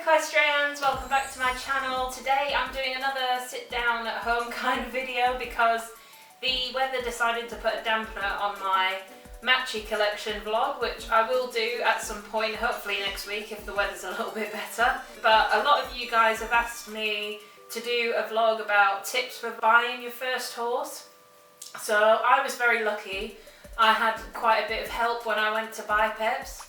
EquesRAYans, welcome back to my channel. Today I'm doing another sit down at home kind of video because the weather decided to put a dampener on my matchy collection vlog, which I will do at some point, hopefully next week if the weather's a little bit better. But a lot of you guys have asked me to do a vlog about tips for buying your first horse. So I was very lucky. I had quite a bit of help when I went to buy Peps.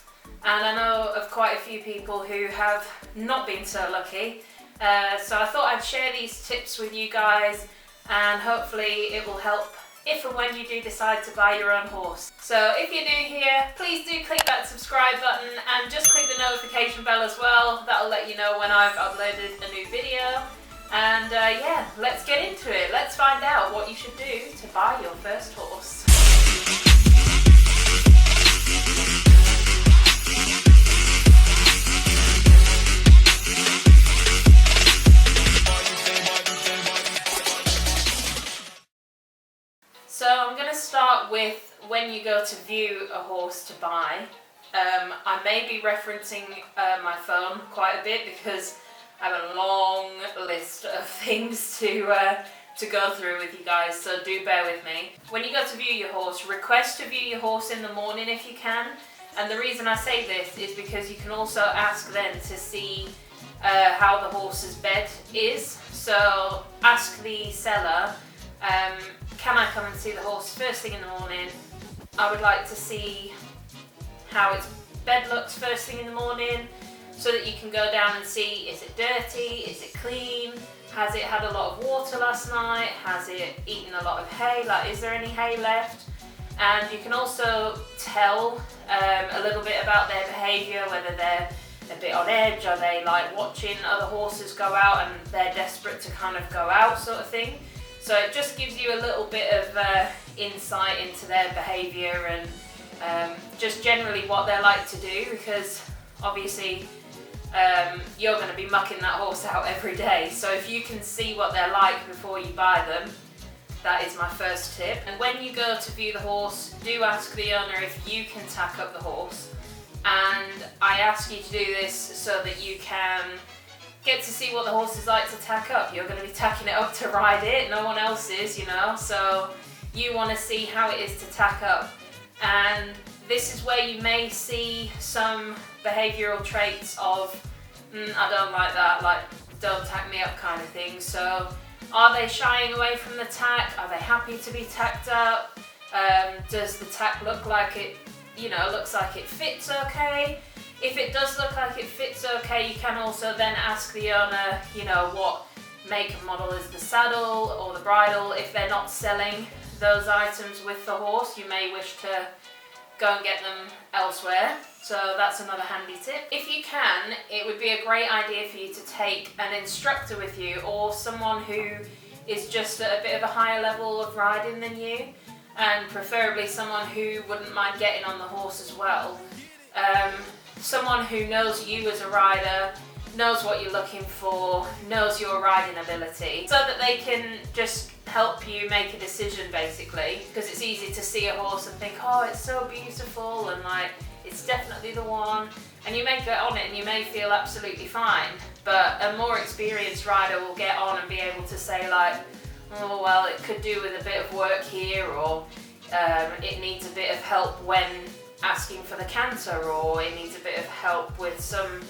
And I know of quite a few people who have not been so lucky. So I thought I'd share these tips with you guys and hopefully it will help if and when you do decide to buy your own horse. So if you're new here, please do click that subscribe button and just click the notification bell as well. That'll let you know when I've uploaded a new video. And yeah, let's get into it. Let's find out what you should do to buy your first horse. So I'm going to start with when you go to view a horse to buy. I may be referencing my phone quite a bit because I have a long list of things to go through with you guys, so do bear with me. When you go to view your horse, request to view your horse in the morning if you can. And the reason I say this is because you can also ask them to see how the horse's bed is. So ask the seller, can I come and see the horse first thing in the morning? I would like to see how its bed looks first thing in the morning so that you can go down and see, is it dirty, is it clean, has it had a lot of water last night, has it eaten a lot of hay, like is there any hay left? And you can also tell a little bit about their behaviour, whether they're a bit on edge, are they like watching other horses go out and they're desperate to kind of go out sort of thing. So it just gives you a little bit of insight into their behaviour and just generally what they're like to do, because obviously you're going to be mucking that horse out every day. So if you can see what they're like before you buy them, that is my first tip. And when you go to view the horse, do ask the owner if you can tack up the horse. And I ask you to do this so that you can get to see what the horse is like to tack up. You're going to be tacking it up to ride it, no one else is, you know, so you want to see how it is to tack up. And this is where you may see some behavioural traits of, I don't like that, like don't tack me up kind of thing. So are they shying away from the tack? Are they happy to be tacked up? Does the tack look like it, you know, looks like it fits okay? If it does look like it fits okay, you can also then ask the owner, you know, what make and model is the saddle or the bridle. If they're not selling those items with the horse, you may wish to go and get them elsewhere. So that's another handy tip. If you can, it would be a great idea for you to take an instructor with you or someone who is just at a bit of a higher level of riding than you, and preferably someone who wouldn't mind getting on the horse as well. Someone who knows you as a rider, knows what you're looking for, knows your riding ability, so that they can just help you make a decision basically. Because it's easy to see a horse and think, oh, it's so beautiful and like it's definitely the one, and you may get on it and you may feel absolutely fine, but a more experienced rider will get on and be able to say like, oh well, it could do with a bit of work here, or it needs a bit of help when asking for the canter, or it needs a bit of help with some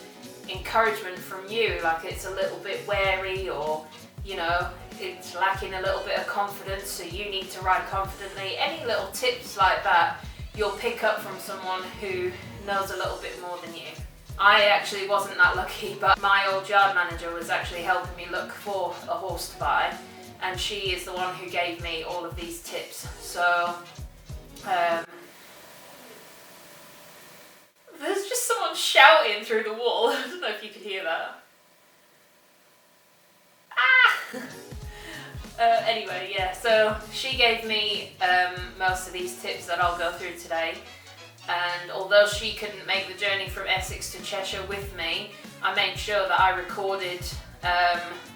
encouragement from you, like it's a little bit wary, or you know, it's lacking a little bit of confidence, so you need to ride confidently. Any little tips like that you'll pick up from someone who knows a little bit more than you. I actually wasn't that lucky, but my old yard manager was actually helping me look for a horse to buy, and she is the one who gave me all of these tips. So there's just someone shouting through the wall. I don't know if you could hear that. Ah! Anyway, yeah, so she gave me most of these tips that I'll go through today. And although she couldn't make the journey from Essex to Cheshire with me, I made sure that I recorded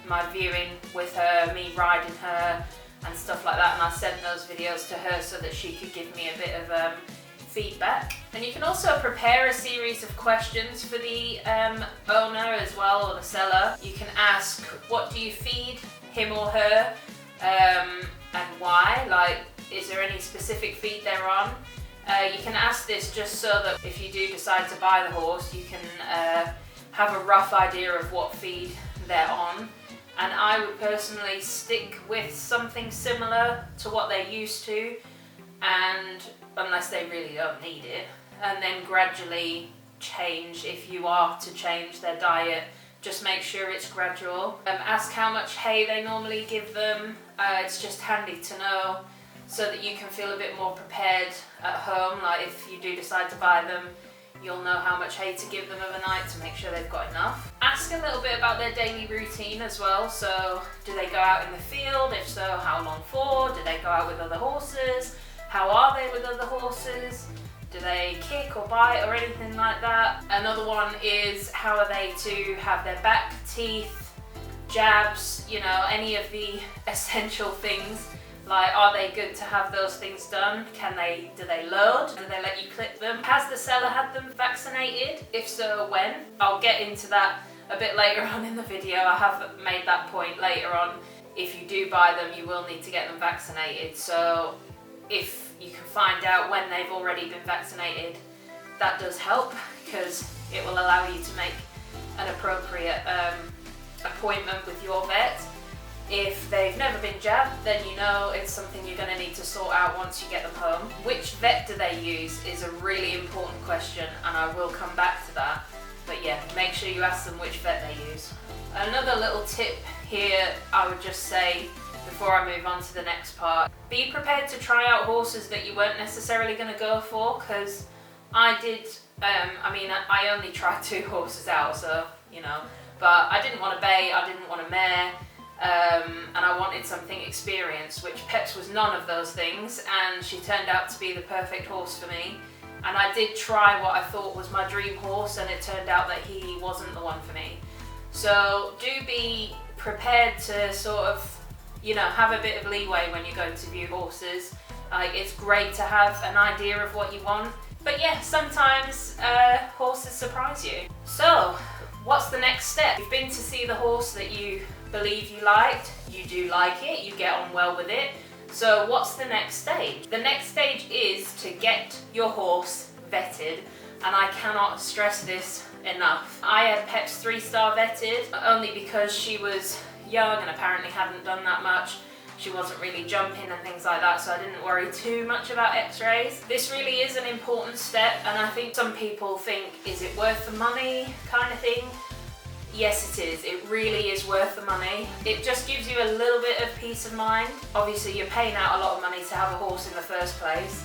my viewing with her, me riding her and stuff like that, and I sent those videos to her so that she could give me a bit of feedback. And you can also prepare a series of questions for the owner as well, or the seller. You can ask, what do you feed him or her, and why? Like, is there any specific feed they're on? You can ask this just so that if you do decide to buy the horse, you can have a rough idea of what feed they're on. And I would personally stick with something similar to what they're used to, and unless they really don't need it, and then gradually change if you are to change their diet. Just make sure it's gradual. Ask how much hay they normally give them. It's just handy to know so that you can feel a bit more prepared at home. Like if you do decide to buy them, you'll know how much hay to give them overnight to make sure they've got enough. Ask a little bit about their daily routine as well. So do they go out in the field? If so, how long for? Do they go out with other horses? How are they with other horses? Do they kick or bite or anything like that? Another one is, how are they to have their back, teeth, jabs, you know, any of the essential things. Like, are they good to have those things done? Do they load? Do they let you clip them? Has the seller had them vaccinated? If so, when? I'll get into that a bit later on in the video. I have made that point later on. If you do buy them, you will need to get them vaccinated. So if you can find out when they've already been vaccinated, that does help, because it will allow you to make an appropriate appointment with your vet. If they've never been jabbed, then you know it's something you're going to need to sort out once you get them home. Which vet do they use is a really important question, and I will come back to that. But yeah, make sure you ask them which vet they use. Another little tip here, I would just say, before I move on to the next part, be prepared to try out horses that you weren't necessarily going to go for, because I did, I only tried 2 horses out, so, you know, but I didn't want a bay, I didn't want a mare, and I wanted something experienced, which Peps was none of those things, and she turned out to be the perfect horse for me. And I did try what I thought was my dream horse, and it turned out that he wasn't the one for me. So do be prepared to sort of, you know, have a bit of leeway when you're going to view horses. It's great to have an idea of what you want, but yeah, sometimes horses surprise you. So what's the next step? You've been to see the horse that you believe you liked, you do like it, you get on well with it. So what's the next stage? The next stage is to get your horse vetted, and I cannot stress this enough. I had Peps 3-star vetted only because she was young and apparently hadn't done that much. She wasn't really jumping and things like that, so I didn't worry too much about x-rays. This really is an important step, and I think some people think, is it worth the money kind of thing? Yes, it is. It really is worth the money. It just gives you a little bit of peace of mind. Obviously, you're paying out a lot of money to have a horse in the first place.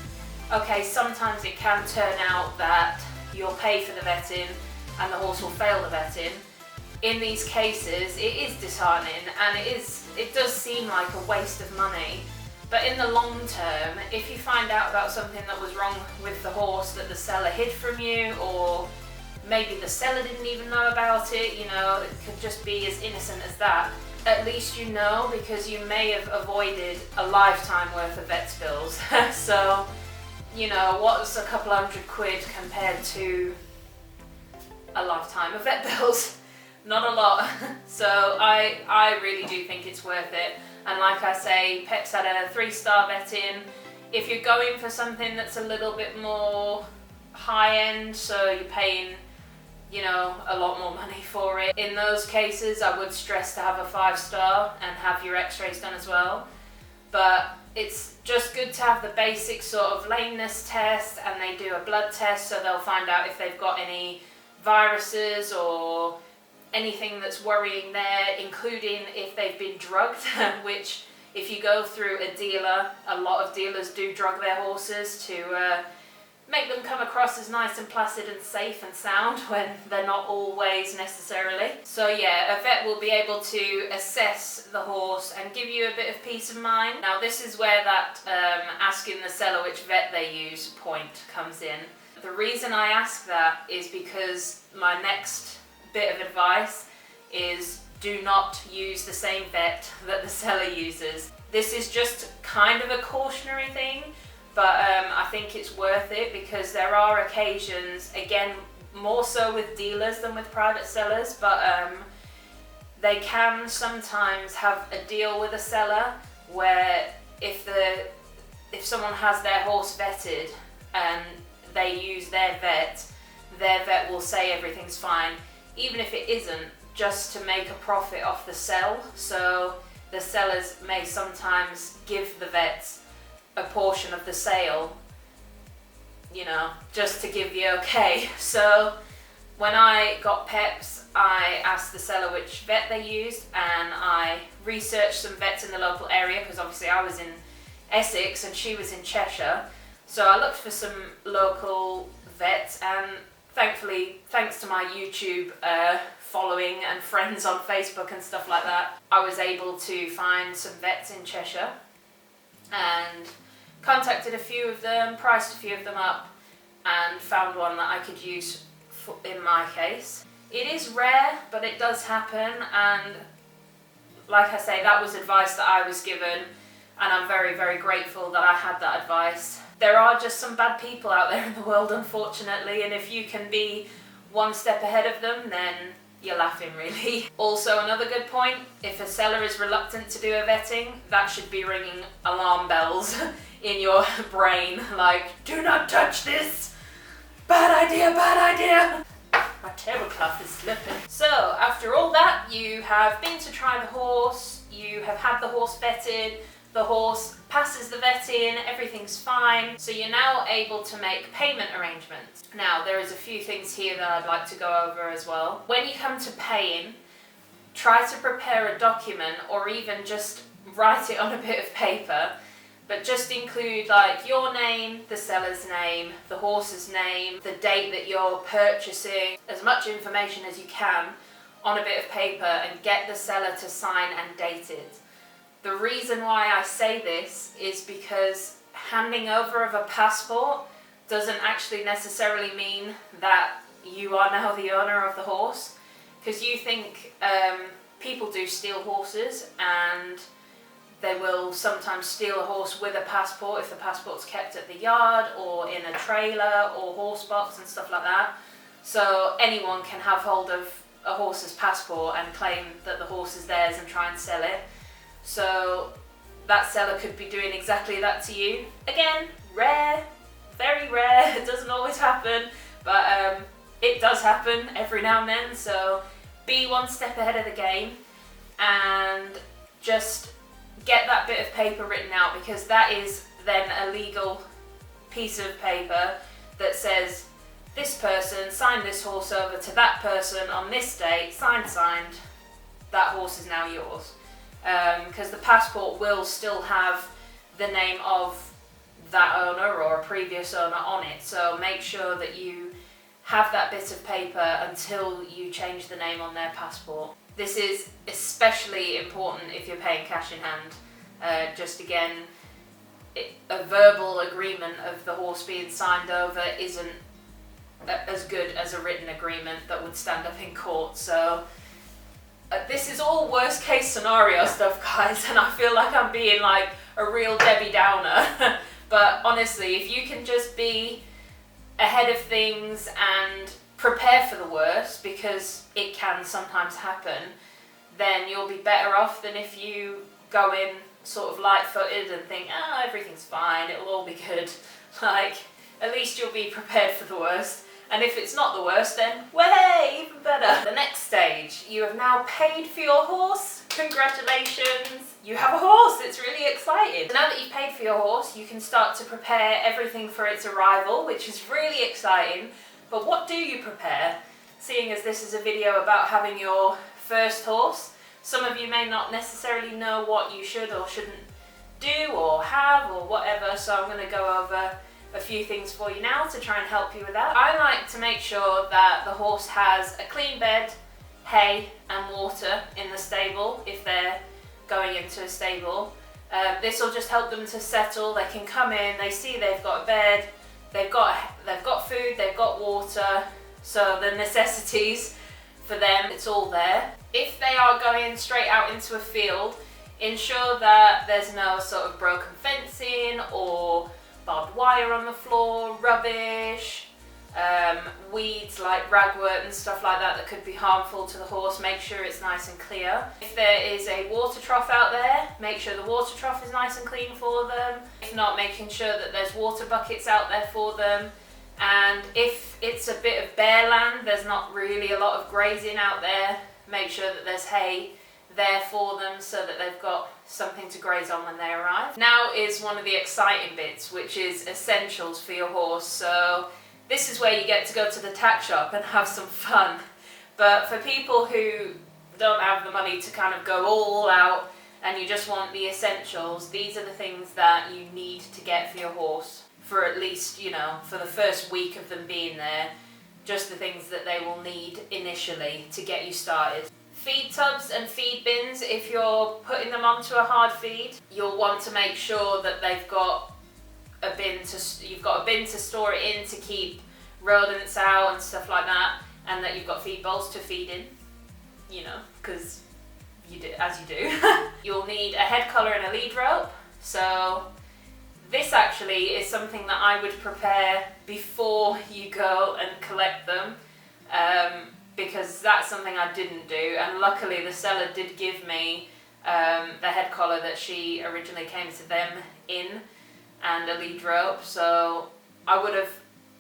Okay, sometimes it can turn out that you'll pay for the vetting and the horse will fail the vetting. In these cases, it is disheartening, and it does seem like a waste of money. But in the long term, if you find out about something that was wrong with the horse that the seller hid from you, or maybe the seller didn't even know about it, you know, it could just be as innocent as that. At least you know, because you may have avoided a lifetime worth of vet's bills. So, you know, what's a couple £100 compared to a lifetime of vet bills? Not a lot. So I really do think it's worth it. And like I say, Peps had a 3-star vetting. If you're going for something that's a little bit more high end, so you're paying, you know, a lot more money for it, in those cases I would stress to have a 5-star and have your x-rays done as well. But it's just good to have the basic sort of lameness test, and they do a blood test, so they'll find out if they've got any viruses or anything that's worrying there, including if they've been drugged, which if you go through a dealer, a lot of dealers do drug their horses to make them come across as nice and placid and safe and sound, when they're not always necessarily. So yeah, a vet will be able to assess the horse and give you a bit of peace of mind. Now this is where that asking the seller which vet they use point comes in. The reason I ask that is because my next bit of advice is, do not use the same vet that the seller uses. This is just kind of a cautionary thing, but I think it's worth it because there are occasions, again, more so with dealers than with private sellers, but they can sometimes have a deal with a seller where if someone has their horse vetted and they use their vet will say everything's fine, even if it isn't, just to make a profit off the sell. So the sellers may sometimes give the vets a portion of the sale, you know, just to give the okay. So when I got Peps, I asked the seller which vet they used, and I researched some vets in the local area because obviously I was in Essex and she was in Cheshire. So I looked for some local vets, and thankfully, thanks to my YouTube following and friends on Facebook and stuff like that, I was able to find some vets in Cheshire and contacted a few of them, priced a few of them up, and found one that I could use in my case. It is rare, but it does happen, and like I say, that was advice that I was given, and I'm very, very grateful that I had that advice. There are just some bad people out there in the world, unfortunately, and if you can be one step ahead of them, then you're laughing, really. Also, another good point, if a seller is reluctant to do a vetting, that should be ringing alarm bells in your brain, like, do not touch this! Bad idea, bad idea! My tablecloth is slipping. So, after all that, you have been to try the horse, you have had the horse vetted, the horse passes the vetting, everything's fine, so you're now able to make payment arrangements. Now, there is a few things here that I'd like to go over as well. When you come to paying, try to prepare a document, or even just write it on a bit of paper, but just include like your name, the seller's name, the horse's name, the date that you're purchasing, as much information as you can on a bit of paper, and get the seller to sign and date it. The reason why I say this is because handing over of a passport doesn't actually necessarily mean that you are now the owner of the horse, because you think people do steal horses, and they will sometimes steal a horse with a passport if the passport's kept at the yard or in a trailer or horse box and stuff like that. So anyone can have hold of a horse's passport and claim that the horse is theirs and try and sell it. So that seller could be doing exactly that to you. Again, rare, very rare, it doesn't always happen, but it does happen every now and then, so be one step ahead of the game and just get that bit of paper written out, because that is then a legal piece of paper that says this person signed this horse over to that person on this date, signed, that horse is now yours. Because the passport will still have the name of that owner or a previous owner on it, so make sure that you have that bit of paper until you change the name on their passport. This is especially important if you're paying cash in hand. Just again, a verbal agreement of the horse being signed over isn't as good as a written agreement that would stand up in court. So this is all worst case scenario stuff, guys, and I feel like I'm being like a real Debbie Downer. But honestly, if you can just be ahead of things and prepare for the worst, because it can sometimes happen, then you'll be better off than if you go in sort of light-footed and think, oh, everything's fine, it'll all be good. Like, at least you'll be prepared for the worst. And if it's not the worst, then, way, even better. The next stage, you have now paid for your horse. Congratulations, you have a horse. It's really exciting. So now that you've paid for your horse, you can start to prepare everything for its arrival, which is really exciting. But what do you prepare? Seeing as this is a video about having your first horse, some of you may not necessarily know what you should or shouldn't do or have or whatever, so I'm going to go over a few things for you now to try and help you with that. I like to make sure that the horse has a clean bed, hay and water in the stable if they're going into a stable. This will just help them to settle. They can come in, they see they've got a bed, they've got food, they've got water, so the necessities for them, it's all there. If they are going straight out into a field, ensure that there's no sort of broken fencing or barbed wire on the floor, rubbish, weeds like ragwort and stuff like that that could be harmful to the horse. Make sure it's nice and clear. If there is a water trough out there, make sure the water trough is nice and clean for them. If not, making sure that there's water buckets out there for them. And if it's a bit of bare land, there's not really a lot of grazing out there, make sure that there's hay there for them so that they've got something to graze on when they arrive. Now is one of the exciting bits, which is essentials for your horse. So this is where you get to go to the tack shop and have some fun. But for people who don't have the money to kind of go all out and you just want the essentials, these are the things that you need to get for your horse for at least, you know, for the first week of them being there. Just the things that they will need initially to get you started. Feed tubs and feed bins, if you're putting them onto a hard feed, you'll want to make sure that they've got a bin you've got a bin to store it in to keep rodents out and stuff like that, and that you've got feed bowls to feed in, you know, because you do, as you do. You'll need a head collar and a lead rope. So this actually is something that I would prepare before you go and collect them, because that's something I didn't do, and luckily the seller did give me the head collar that she originally came to them in, and a lead rope. So I would have,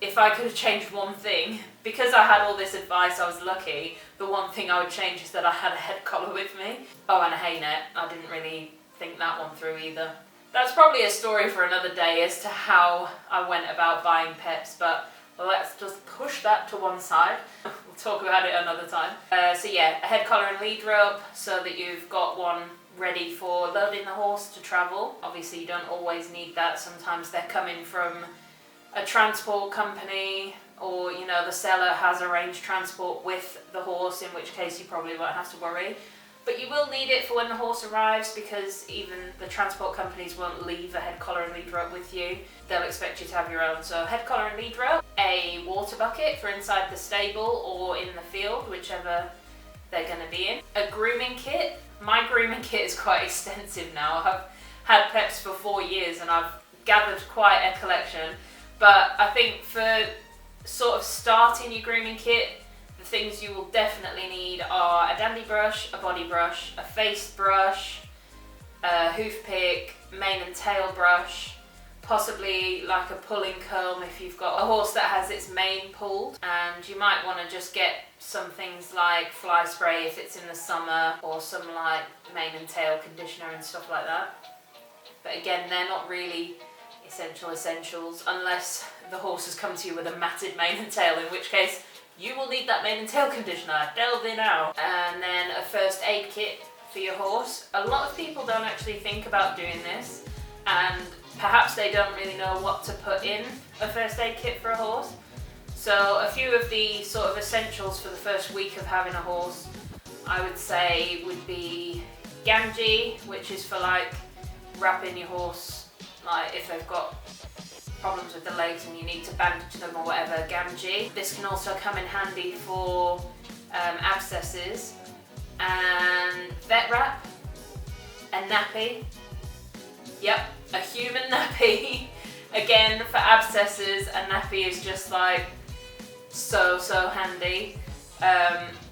if I could have changed one thing, because I had all this advice, I was lucky. The one thing I would change is that I had a head collar with me. Oh, and a hay net. I didn't really think that one through either. That's probably a story for another day as to how I went about buying peps, but let's just push that to one side. We'll talk about it another time. So yeah, a head collar and lead rope so that you've got one ready for loading the horse to travel. Obviously you don't always need that. Sometimes they're coming from a transport company, or you know, the seller has arranged transport with the horse, in which case you probably won't have to worry. But you will need it for when the horse arrives, because even the transport companies won't leave a head collar and lead rope with you. They'll expect you to have your own. So head collar and lead rope, a water bucket for inside the stable or in the field, whichever they're going to be in. A grooming kit. My grooming kit is quite extensive now. I've had peps for 4 years and I've gathered quite a collection. But I think for sort of starting your grooming kit, the things you will definitely need are a dandy brush, a body brush, a face brush, a hoof pick, mane and tail brush, possibly like a pulling comb if you've got a horse that has its mane pulled, and you might want to just get some things like fly spray if it's in the summer, or some like mane and tail conditioner and stuff like that. But again, they're not really essentials unless the horse has come to you with a matted mane and tail, in which case you will need that mane and tail conditioner. Delve in now. And then a first aid kit for your horse. A lot of people don't actually think about doing this, and perhaps they don't really know what to put in a first aid kit for a horse. So a few of the sort of essentials for the first week of having a horse, I would say, would be Gamgee, which is for like wrapping your horse, like if they've got problems with the legs and you need to bandage them or whatever, Gamgee. This can also come in handy for abscesses. And vet wrap, a nappy, yep, a human nappy. Again, for abscesses, a nappy is just like so handy.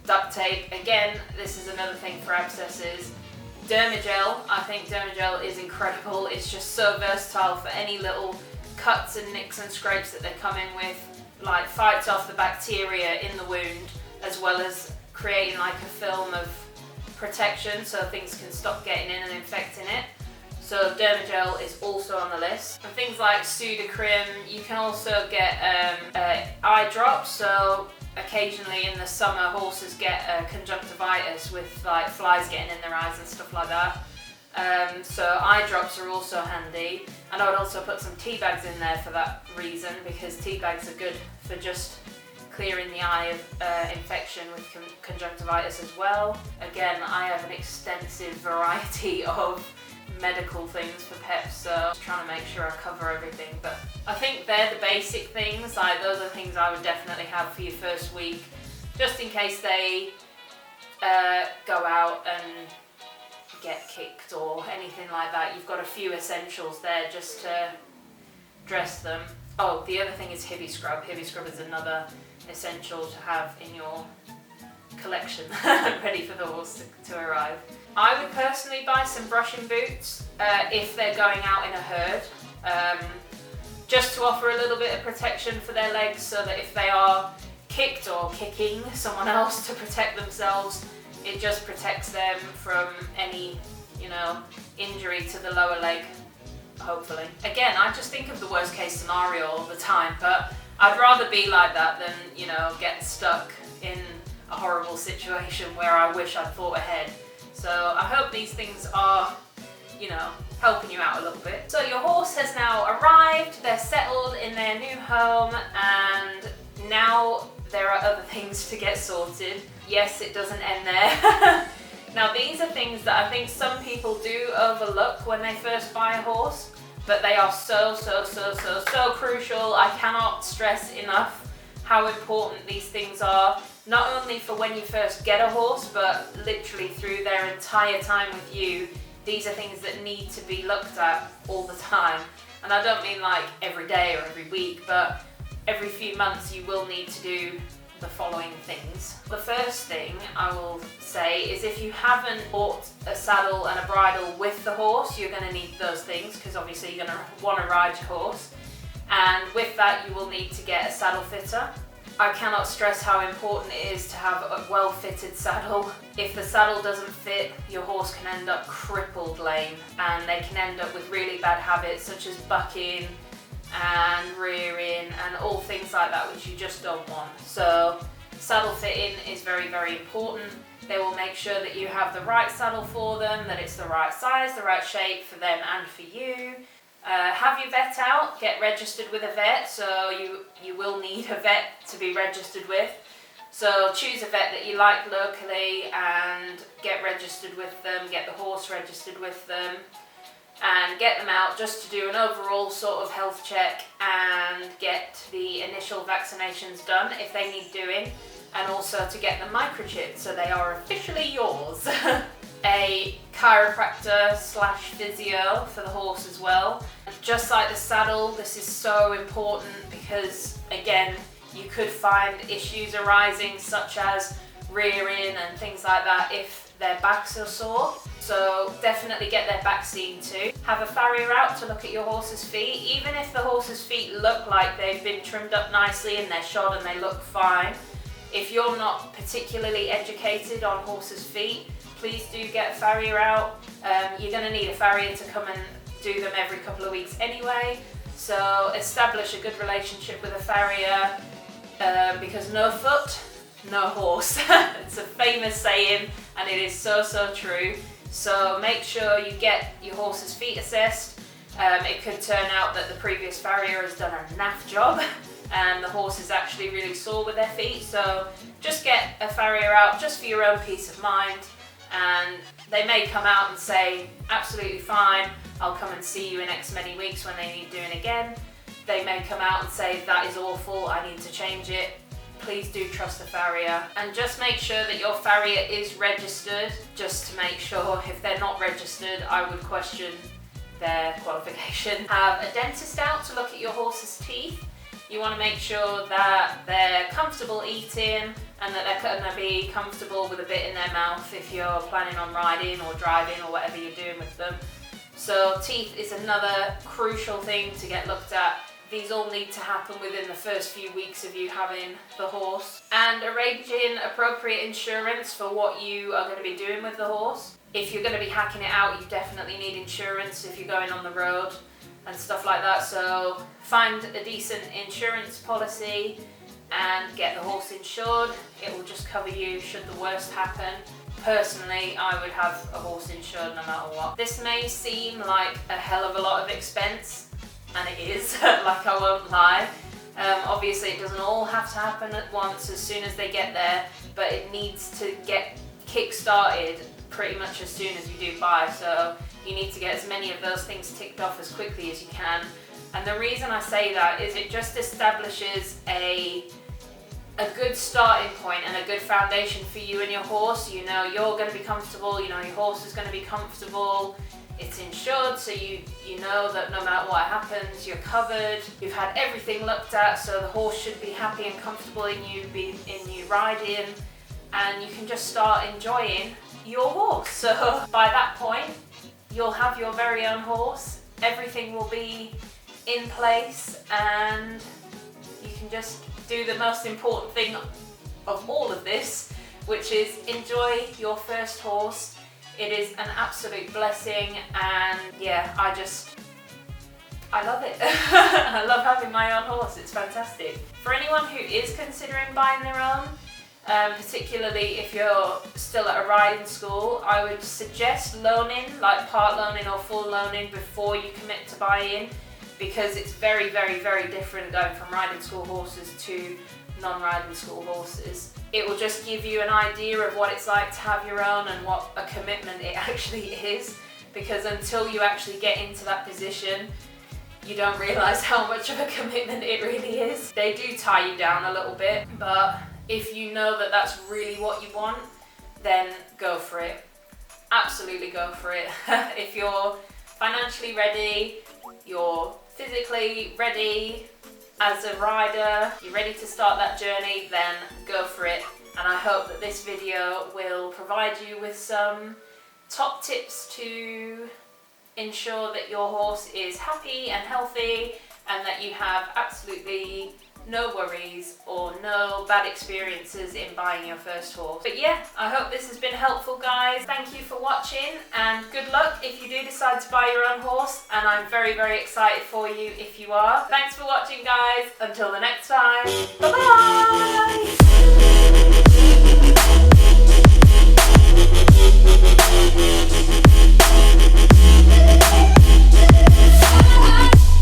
Duct tape, again, this is another thing for abscesses. Dermagel, I think Dermagel is incredible. It's just so versatile for any little cuts and nicks and scrapes that they come in with. Like, fights off the bacteria in the wound, as well as creating like a film of protection so things can stop getting in and infecting it. So Dermagel is also on the list. And things like Sudocrim, you can also get eye drops. So occasionally in the summer horses get conjunctivitis with like flies getting in their eyes and stuff like that. So eye drops are also handy. And I would also put some tea bags in there for that reason, because tea bags are good for just clearing the eye of infection with conjunctivitis as well. Again, I have an extensive variety of medical things for peps, so I'm just trying to make sure I cover everything. But I think they're the basic things. Like, those are things I would definitely have for your first week, just in case they go out and get kicked or anything like that. You've got a few essentials there just to dress them. Oh, the other thing is Hibby Scrub. Hibby Scrub is another essential to have in your collection, ready for the horse to arrive. I would personally buy some brushing boots if they're going out in a herd, just to offer a little bit of protection for their legs, so that if they are kicked or kicking someone else to protect themselves, it just protects them from any, you know, injury to the lower leg, hopefully. Again, I just think of the worst case scenario all the time, but I'd rather be like that than, you know, get stuck in a horrible situation where I wish I'd thought ahead. So I hope these things are, you know, helping you out a little bit. So your horse has now arrived, they're settled in their new home, and now there are other things to get sorted. Yes, it doesn't end there. Now these are things that I think some people do overlook when they first buy a horse, but they are so crucial. I cannot stress enough how important these things are, not only for when you first get a horse, but literally through their entire time with you. These are things that need to be looked at all the time. And I don't mean like every day or every week, but every few months you will need to do the following things. The first thing I will say is, if you haven't bought a saddle and a bridle with the horse, you're going to need those things, because obviously you're going to want to ride your horse. And with that you will need to get a saddle fitter. I cannot stress how important it is to have a well-fitted saddle. If the saddle doesn't fit, your horse can end up crippled lame, and they can end up with really bad habits such as bucking and rearing and all things like that, which you just don't want. So saddle fitting is very important. They will make sure that you have the right saddle for them, that it's the right size, the right shape for them and for you. Have your vet out, get registered with a vet, so you will need a vet to be registered with. So choose a vet that you like locally and get registered with them, get the horse registered with them, and get them out just to do an overall sort of health check and get the initial vaccinations done if they need doing, and also to get them microchipped so they are officially yours. A chiropractor / physio for the horse as well. Just like the saddle, this is so important because, again, you could find issues arising such as rearing and things like that if their backs are sore. So definitely get their back seen to. Have a farrier out to look at your horse's feet. Even if the horse's feet look like they've been trimmed up nicely and they're shod and they look fine, if you're not particularly educated on horses' feet, please do get a farrier out. You're going to need a farrier to come and do them every couple of weeks anyway. So establish a good relationship with a farrier, because no foot, no horse. It's a famous saying and it is so true. So make sure you get your horse's feet assessed. It could turn out that the previous farrier has done a naff job and the horse is actually really sore with their feet. So just get a farrier out just for your own peace of mind. And they may come out and say, absolutely fine, I'll come and see you in X many weeks when they need doing again. They may come out and say, that is awful, I need to change it. Please do trust the farrier. And just make sure that your farrier is registered, just to make sure. If they're not registered, I would question their qualification. Have a dentist out to look at your horse's teeth. You want to make sure that they're comfortable eating and that they're going to be comfortable with a bit in their mouth if you're planning on riding or driving or whatever you're doing with them. So teeth is another crucial thing to get looked at. These all need to happen within the first few weeks of you having the horse. And arranging appropriate insurance for what you are going to be doing with the horse. If you're going to be hacking it out, you definitely need insurance if you're going on the road and stuff like that. So find a decent insurance policy and get the horse insured. It will just cover you should the worst happen. Personally, I would have a horse insured no matter what. This may seem like a hell of a lot of expense, and it is, like I won't lie. Obviously it doesn't all have to happen at once as soon as they get there, but it needs to get kick-started pretty much as soon as you do buy. So you need to get as many of those things ticked off as quickly as you can. And the reason I say that is it just establishes a good starting point and a good foundation for you and your horse. You know you're going to be comfortable, you know your horse is going to be comfortable. It's insured, so you know that no matter what happens, you're covered. You've had everything looked at, so the horse should be happy and comfortable in you riding, and you can just start enjoying your horse. So by that point, you'll have your very own horse. Everything will be in place, and you can just do the most important thing of all of this, which is enjoy your first horse. It is an absolute blessing, and yeah, I love it. I love having my own horse, it's fantastic. For anyone who is considering buying their own, particularly if you're still at a riding school, I would suggest loaning, like part loaning or full loaning, before you commit to buying, because it's very, very, very different going from riding school horses to non-riding school horses. It will just give you an idea of what it's like to have your own and what a commitment it actually is, because until you actually get into that position, you don't realise how much of a commitment it really is. They do tie you down a little bit, but if you know that that's really what you want, then go for it. Absolutely go for it. If you're financially ready, you're physically ready, as a rider, you're ready to start that journey, then go for it. And I hope that this video will provide you with some top tips to ensure that your horse is happy and healthy, and that you have absolutely no worries or no bad experiences in buying your first horse. But yeah, I hope this has been helpful, guys. Thank you for watching, and good luck if you do decide to buy your own horse, and I'm very, very excited for you if you are. Thanks for watching, guys. Until the next time, bye bye.